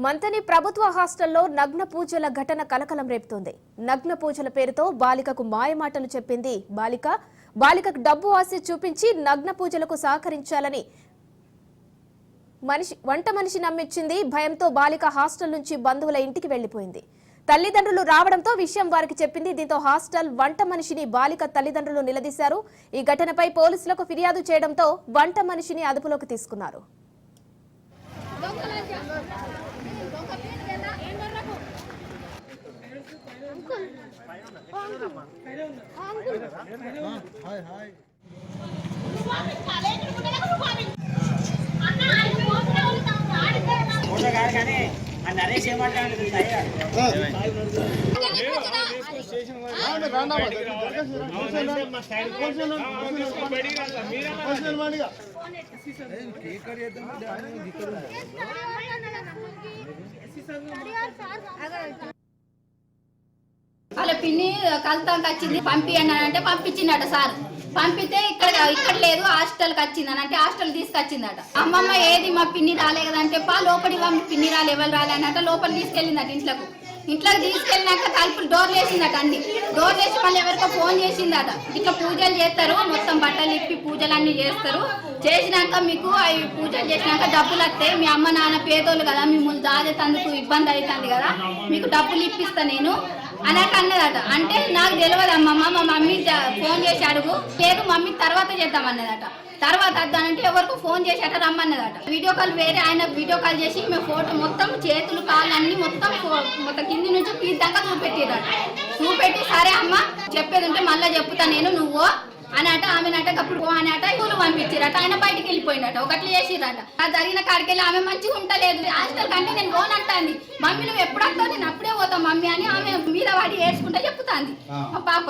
మంతని ప్రభుత్వ హాస్టల్లో నగ్న పూజల ఘటన కలకలం రేపుతోంది. నగ్న పూజల పేరుతో బాలికకు మాయమాటలు చెప్పింది బాలికకు డబ్బు ఆశ చూపించి నగ్న పూజలకు సహకరించాలని వంట మనిషి నమ్మించింది. భయంతో బాలిక హాస్టల్ నుంచి బంధువుల ఇంటికి వెళ్లిపోయింది. తల్లిదండ్రులు రావడంతో విషయం వారికి చెప్పింది. దీంతో హాస్టల్ వంట మనిషిని బాలిక తల్లిదండ్రులు నిలదీశారు. ఈ ఘటనపై పోలీసులకు ఫిర్యాదు చేయడంతో వంట మనిషిని అదుపులోకి తీసుకున్నారు. వాళ్ళ పిన్ని కలుతానికి వచ్చింది, పంపియండి పంపించిందట సార్. పంపితే ఇక్కడ లేదు, హాస్టల్కి వచ్చిందని అంటే హాస్టల్ తీసుకొచ్చిందట. అమ్మమ్మ ఏది మా పిన్ని రాలే కదంటే లోపలికి పంపి పిన్ని రాలే ఎవరు రాలేనట. లోపల తీసుకెళ్ళిందట ఇంట్లోకి తీసుకెళ్ళినాక తలుపులు డోర్లు వేసిందట. అన్ని డోర్లు వేసి మళ్ళీ ఎవరికో ఫోన్ చేసిందట. ఇట్లా పూజలు చేస్తారు, మొత్తం బట్టలు ఇప్పి పూజలు అన్ని చేస్తారు. చేసినాక మీకు అవి పూజలు చేసినాక డబ్బులు వస్తాయి. మీ అమ్మ నాన్న పేదోళ్ళు కదా, మిమ్మల్ని దాదేతందుకు ఇబ్బంది అవుతుంది కదా, మీకు డబ్బులు ఇప్పిస్తా నేను అన్నట్టు అన్నదట. అంటే నాకు తెలియదు అమ్మమ్మ, మా మమ్మీ ఫోన్ చేసి అడుగు, లేదు మమ్మీ తర్వాత చేద్దామన్నదట. తర్వాత వద్దానంటే ఎవరికి ఫోన్ చేసేట రమ్మన్నదట. వీడియో కాల్ వేరే ఆయన వీడియో కాల్ చేసి మేము ఫోటో మొత్తం చేతులు కాళ్ళు అన్ని మొత్తం కింది నుంచి పీద్దాకా చూపెట్టిరట. చూపెట్టి సరే అమ్మ చెప్పేది ఉంటే మళ్ళీ చెప్తా నేను నువ్వు అనట. ఆమెనట అప్పుడు అనట స్కూల్ పంపించారట. ఆయన బయటికి వెళ్ళిపోయినట. ఒకటి చేసిరట. ఆ జరిగిన కాడికి వెళ్ళి ఆమె మంచిగా ఉంటలేదు, హాస్టల్ కంటే నేను పోనంటాంది. మమ్మీ నువ్వు ఎప్పుడు వస్తావు, నేను అప్పుడే పోతావు మమ్మీ అని ఆమె మీద వాడి ఏడ్చుకుంటే చెప్తాంది మా పాప.